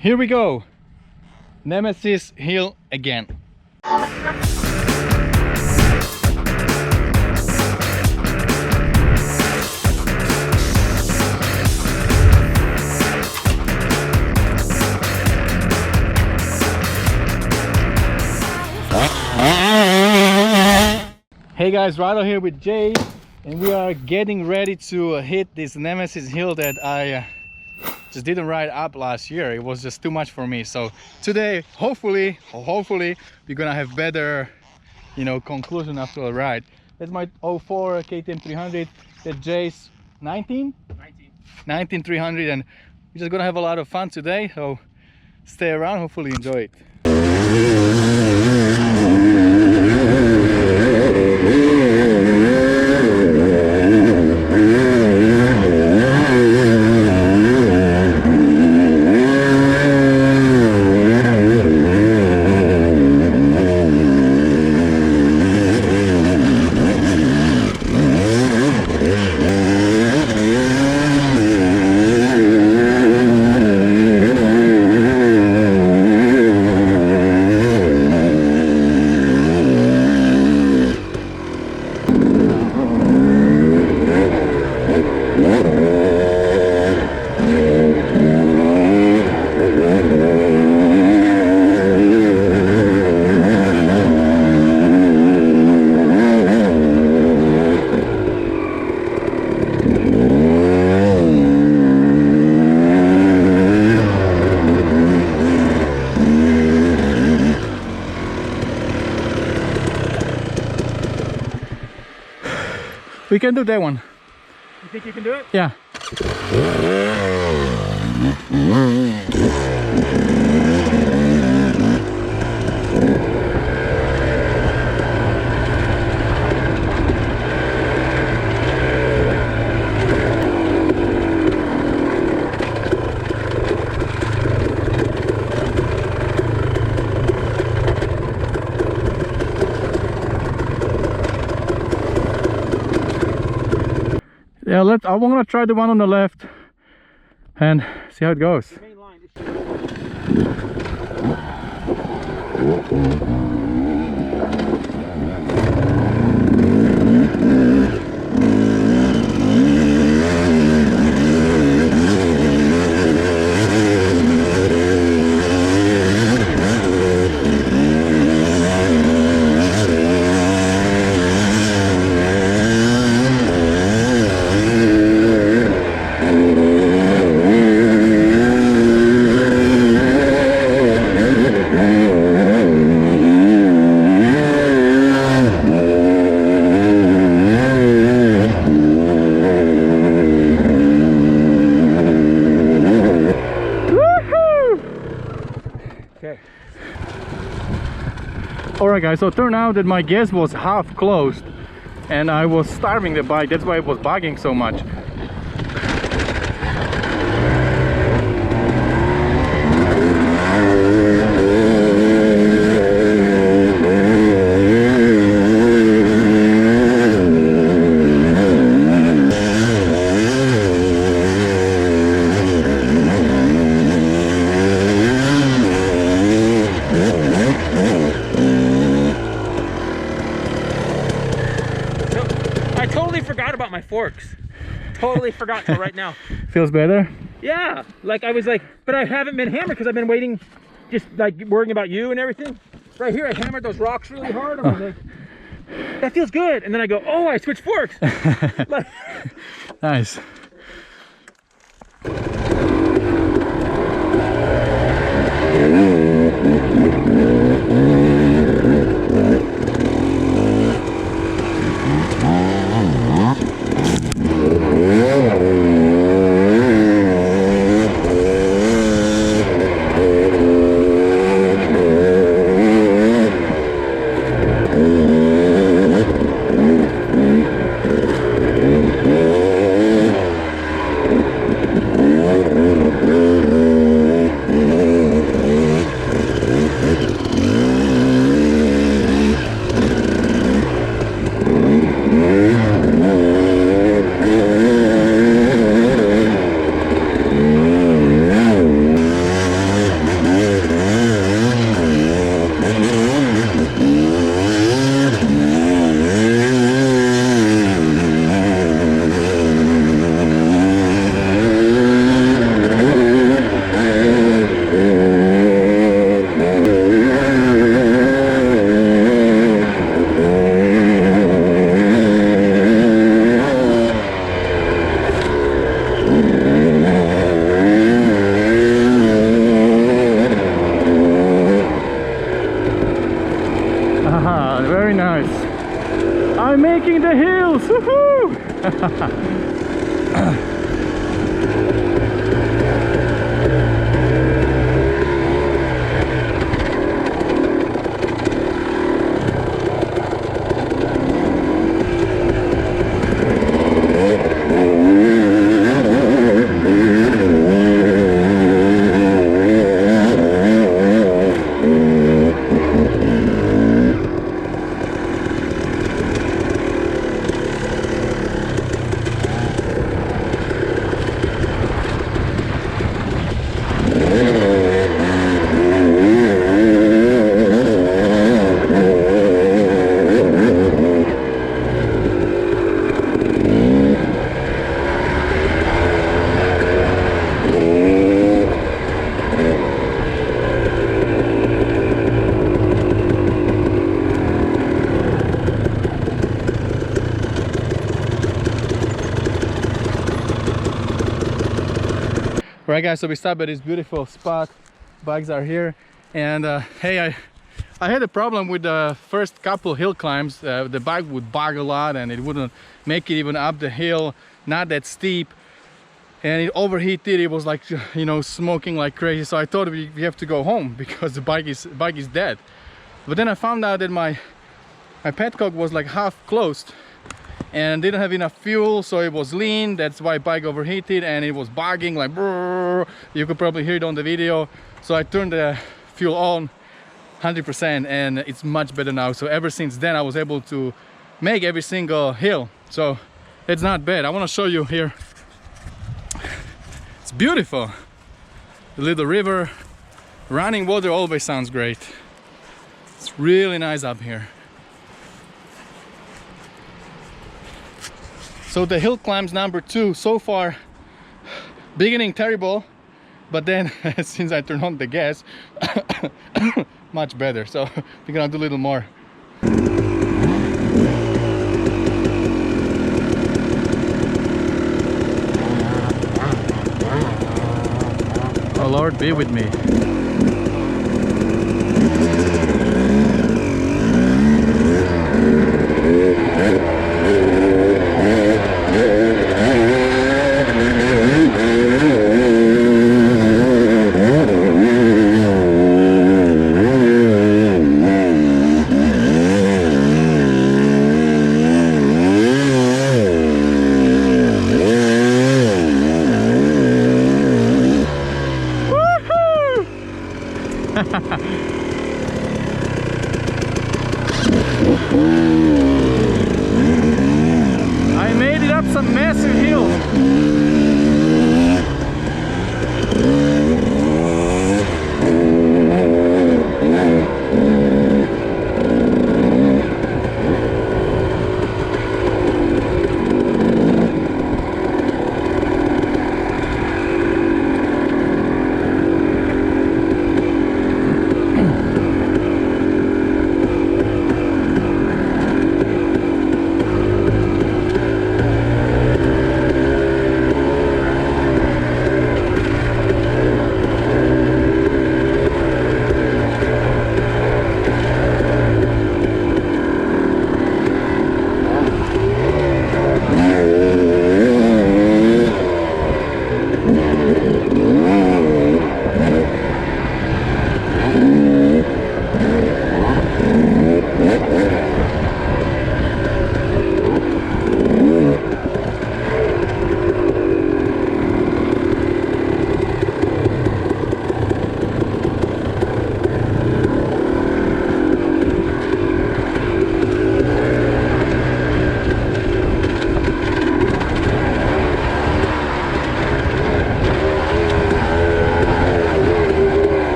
Here we go. Nemesis hill again. Hey guys, Rado here with Jay, and we are getting ready to hit this Nemesis hill that I just didn't ride up last year. It was just too much for me. So today, hopefully we're gonna have better, conclusion after a ride. That's my 04 KTM 300. That Jay's 19 300, and we're just gonna have a lot of fun today. So stay around, hopefully enjoy it. We can do that one. You think you can do it? Yeah. Yeah, I'm gonna try the one on the left and see how it goes. The main line Alright guys, so it turned out that my gas was half closed and I was starving the bike. That's why it was bugging so much. my forks. Totally forgot till right now. Feels better? Yeah, like I was like, but I haven't been hammered because I've been waiting, just like worrying about you and everything. Right here, I hammered those rocks really hard. I'm like, that feels good. And then I go, oh, I switched forks. Like, nice. Right guys, so we stopped at this beautiful spot. Bikes are here, and hey, I had a problem with the first couple hill climbs. The bike would bog a lot and it wouldn't make it even up the hill, not that steep, and it overheated. It was like, you know, smoking like crazy. So I thought we have to go home because the bike is dead. But then I found out that my petcock was like half closed and didn't have enough fuel, so it was lean. That's why bike overheated and it was bogging like brrr. You could probably hear it on the video. So I turned the fuel on 100% and it's much better now. So ever since then I was able to make every single hill, so it's not bad. I want to show you here. It's beautiful. The little river, running water always sounds great. It's really nice up here. So the hill climbs number 2 so far, beginning terrible, but then since I turned on the gas, much better. So we're gonna do a little more. Oh Lord, be with me. I made it up some massive hills.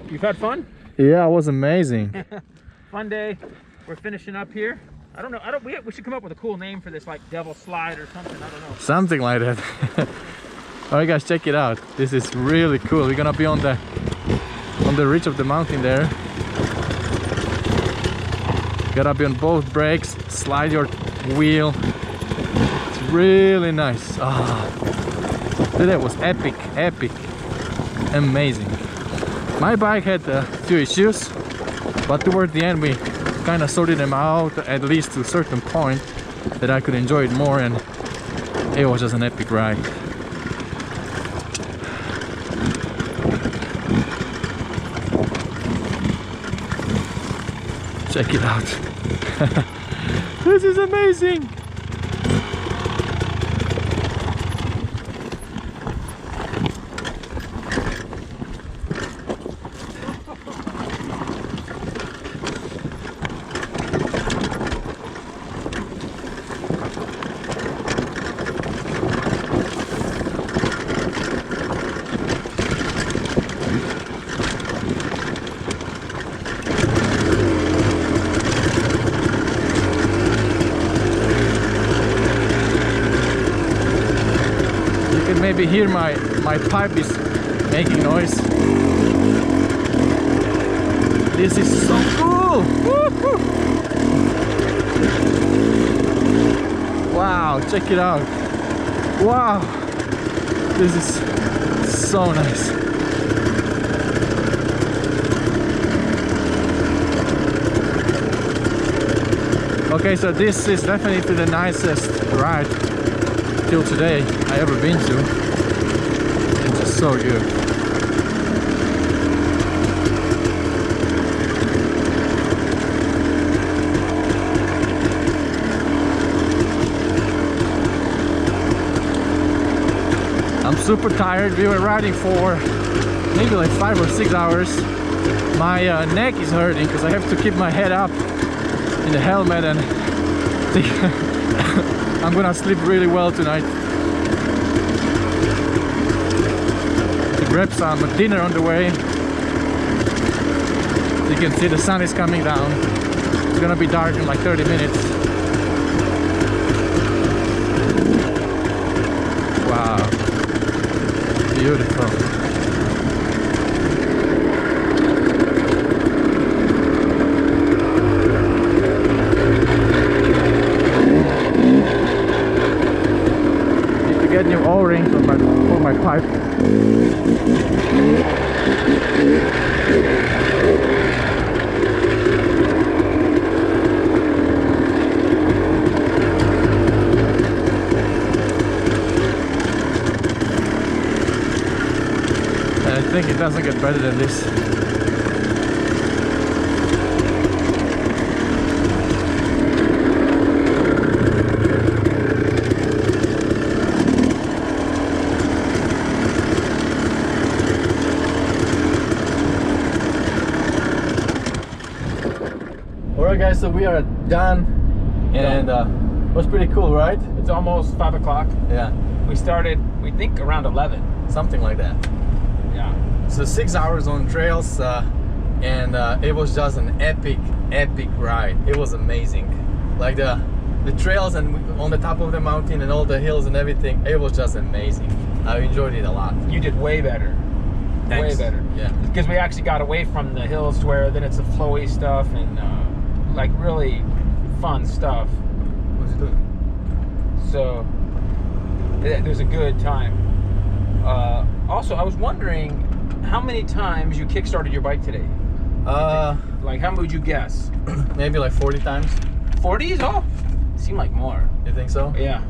You've had fun? Yeah, it was amazing. Fun day. We're finishing up here. I don't know. We should come up with a cool name for this, like Devil Slide or something. I don't know. Something like that. All right, guys, check it out. This is really cool. We're gonna be on the ridge of the mountain there. Gotta be on both brakes. Slide your wheel. It's really nice. That was epic, amazing. My bike had a few issues, but toward the end we kind of sorted them out, at least to a certain point that I could enjoy it more, and it was just an epic ride. Check it out. This is amazing. Maybe hear my pipe is making noise. This is so cool! Woo-hoo! Wow, check it out. Wow, this is so nice. Okay, so this is definitely the nicest ride till today I ever been to. It's just so good. I'm super tired. We were riding for maybe like 5 or 6 hours. My neck is hurting because I have to keep my head up in the helmet, and I'm gonna sleep really well tonight. To grab some dinner on the way. You can see the sun is coming down. It's gonna be dark in like 30 minutes. Wow, beautiful. Get new O-rings for my pipe. I think it doesn't get better than this. Alright guys, so we are done, and it was pretty cool, right? It's almost 5 o'clock. Yeah. We started, we think, around 11. Something like that. Yeah. So 6 hours on trails, and it was just an epic ride. It was amazing. Like the trails and on the top of the mountain and all the hills and everything, it was just amazing. I enjoyed it a lot. You did way better. Thanks. Way better. Yeah. Because we actually got away from the hills to where then it's the flowy stuff and like really fun stuff. What's he doing? So there's a good time. Also, I was wondering how many times you kickstarted your bike today. Like how would you guess? Maybe like 40 times. 40s? Oh, seem like more. You think so? Yeah.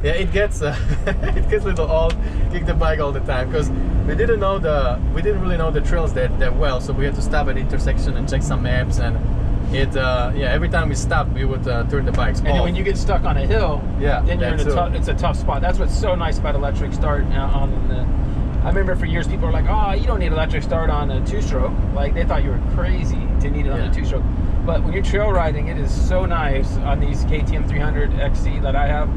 Yeah, it gets it gets a little old. Kick the bike all the time because we didn't really know the trails that well. So we had to stop at the intersection and check some maps, and it yeah, every time we stopped, we would turn the bikes off. And then when you get stuck on a hill, yeah, then you're in it's a tough spot. That's what's so nice about electric start on the. I remember for years people were like, "Oh, you don't need electric start on a 2-stroke." Like they thought you were crazy to need it on a 2-stroke. But when you're trail riding, it is so nice on these KTM 300 XC that I have.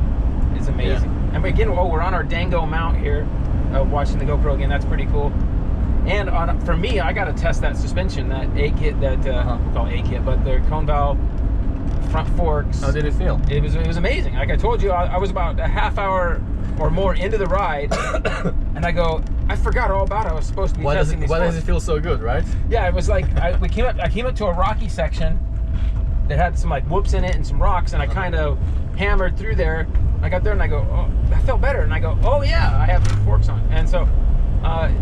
It's amazing. Yeah. And again, we're on our Dango mount here, watching the GoPro again. That's pretty cool. And for me, I got to test that suspension, that A kit, that we call it A kit, but the cone valve front forks. How did it feel? It was amazing. Like I told you, I was about a half hour or more into the ride, and I go, I forgot all about it. I was supposed to be testing these. Why does it feel so good, right? Yeah, it was like I came up to a rocky section that had some like whoops in it and some rocks, and I kind of hammered through there. I got there and I go, oh, I felt better, and I go, oh yeah, I have the forks on, and so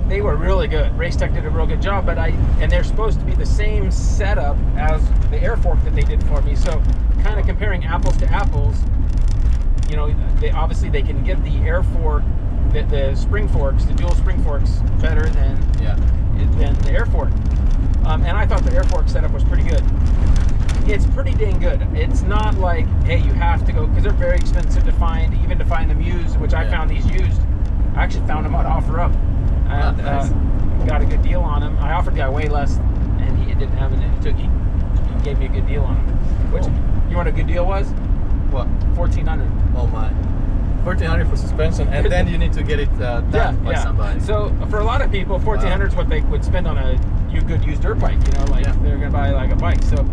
they were really good. Race Tech did a real good job, and they're supposed to be the same setup as the air fork that they did for me. So, kind of comparing apples to apples, you know, they can get the air fork, the spring forks, the dual spring forks, better than the air fork. And I thought the air fork setup was pretty good. It's pretty dang good. It's not like, hey, you have to go, because they're very expensive to find, even to find them used, which I found these used. I actually found them on OfferUp, and nice. Got a good deal on them. I offered the guy way less, and he didn't have it. He gave me a good deal on them. Which, you know what a good deal was? What? $1,400. Oh my. $1,400 for suspension, and then you need to get it done by somebody. So for a lot of people, $1,400 is what they would spend on a good used dirt bike. You know, like they're gonna buy like a bike. So,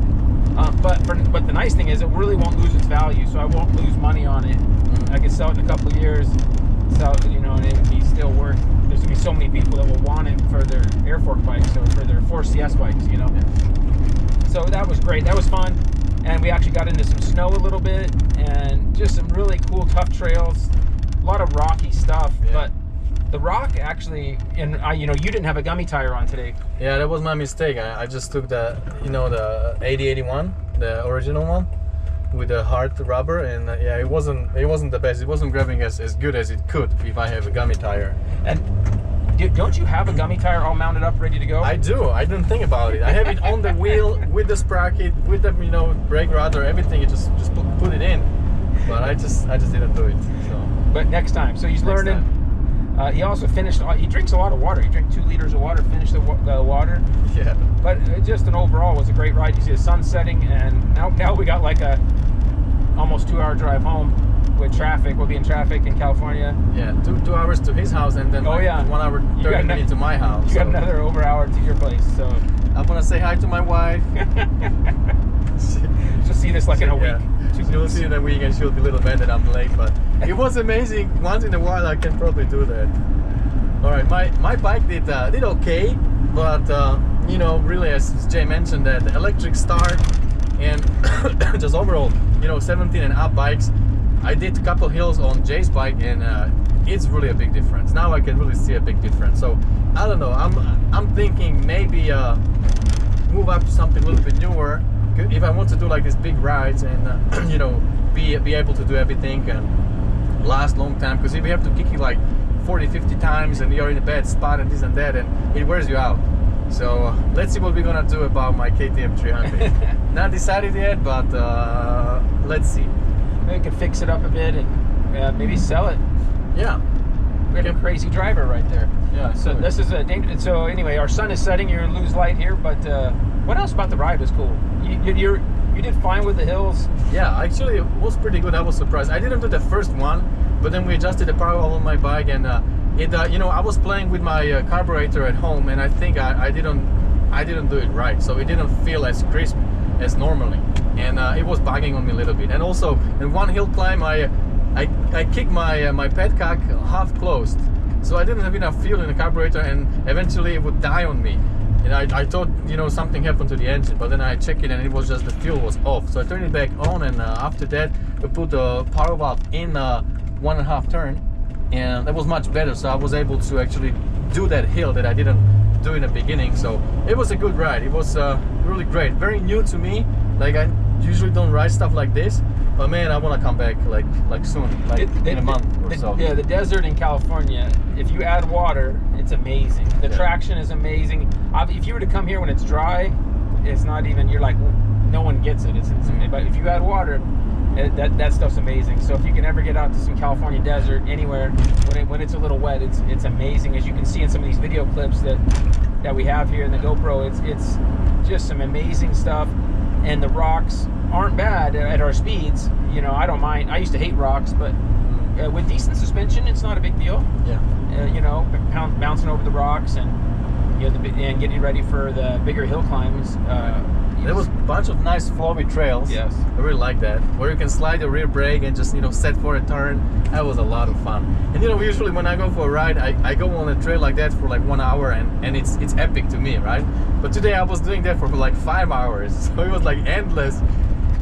but the nice thing is, it really won't lose its value. So I won't lose money on it. I can sell it in a couple of years. Sell it, you know, and it would be still worth. There's gonna be so many people that will want it for their air fork bikes or for their 4CS bikes. You know. So that was great. That was fun. And we actually got into some snow a little bit, and just some really cool, tough trails. A lot of rocky stuff, but the rock actually, and you know, you didn't have a gummy tire on today. Yeah, that was my mistake. I just took the, you know, the 8081, the original one, with the hard rubber, and yeah, it wasn't the best. It wasn't grabbing as good as it could if I have a gummy tire. And don't you have a gummy tire all mounted up, ready to go? I do. I didn't think about it. I have it on the wheel with the sprocket, with the, you know, brake rudder, everything. You just put it in. But I just didn't do it. So. But next time. So he's learning. He also finished. He drinks a lot of water. He drank 2 liters of water. Finished the water. Yeah. But just an overall was a great ride. You see the sun setting, and now we got like a almost 2-hour drive home. With traffic, we'll be in traffic in California. Yeah, 2 hours to his house, and then 1 hour 30 minutes to my house. You got another over hour to your place. So I'm gonna say hi to my wife. She'll see this like in a week. She'll see it in a week, and she'll be a little mad that I'm late. But it was amazing. Once in a while, I can probably do that. All right, my bike did okay, but you know, really, as Jay mentioned, that the electric start and just overall, you know, 17 and up bikes. I did a couple hills on Jay's bike, and it's really a big difference. Now I can really see a big difference. So I don't know. I'm thinking maybe move up to something a little bit newer. If I want to do like these big rides and you know, be able to do everything and last long time. Because if you have to kick it like 40-50 times and you're in a bad spot and this and that, and it wears you out. So let's see what we're gonna do about my KTM 300. Not decided yet, but let's see. Maybe we can fix it up a bit and maybe sell it. Yeah. We have a crazy driver right there. Yeah. So this is a dangerous. So anyway, our sun is setting. You're gonna lose light here, but what else about the ride was cool? You did fine with the hills. Yeah, actually it was pretty good. I was surprised. I didn't do the first one, but then we adjusted the power on my bike, and you know, I was playing with my carburetor at home, and I think I didn't do it right, so it didn't feel as crisp as normally. And it was bugging on me a little bit. And also in one hill climb, I kicked my petcock half closed, so I didn't have enough fuel in the carburetor, and eventually it would die on me. And I thought, you know, something happened to the engine, but then I checked it and it was just the fuel was off. So I turned it back on, and after that we put the power valve in 1.5 turn, and that was much better. So I was able to actually do that hill that I didn't do in the beginning. So it was a good ride. It was really great. Very new to me. Like, I usually don't ride stuff like this, but man, I want to come back like soon, like in a month or so. Yeah, the desert in California, if you add water, it's amazing. The traction is amazing. If you were to come here when it's dry, it's not even, you're like, no one gets it. It's but if you add water, that stuff's amazing. So if you can ever get out to some California desert, anywhere, when it's a little wet, it's amazing. As you can see in some of these video clips that we have here in the GoPro, it's just some amazing stuff. And the rocks aren't bad at our speeds. You know, I don't mind. I used to hate rocks, but with decent suspension, it's not a big deal. Yeah. You know, bouncing over the rocks and, you know, and getting ready for the bigger hill climbs. There was a bunch of nice flowy trails. Yes. I really like that. Where you can slide the rear brake and just, you know, set for a turn. That was a lot of fun. And you know, usually when I go for a ride, I go on a trail like that for like 1 hour, and it's epic to me, right? But today I was doing that for like 5 hours. So it was like endless,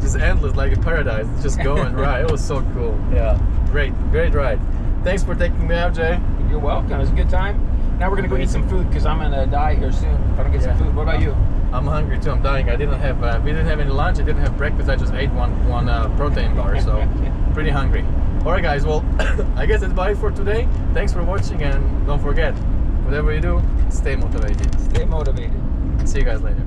just endless, like a paradise. Just go and ride. It was so cool. Yeah, great ride. Thanks for taking me out, Jay. You're welcome. It was a good time. Now we're gonna go eat some food because I'm gonna die here soon if I don't get some food. What about you? I'm hungry too. I'm dying. I didn't have. We didn't have any lunch. I didn't have breakfast. I just ate one protein bar. So pretty hungry. All right, guys. Well, I guess that's about it for today. Thanks for watching, and don't forget, whatever you do, stay motivated. Stay motivated. See you guys later.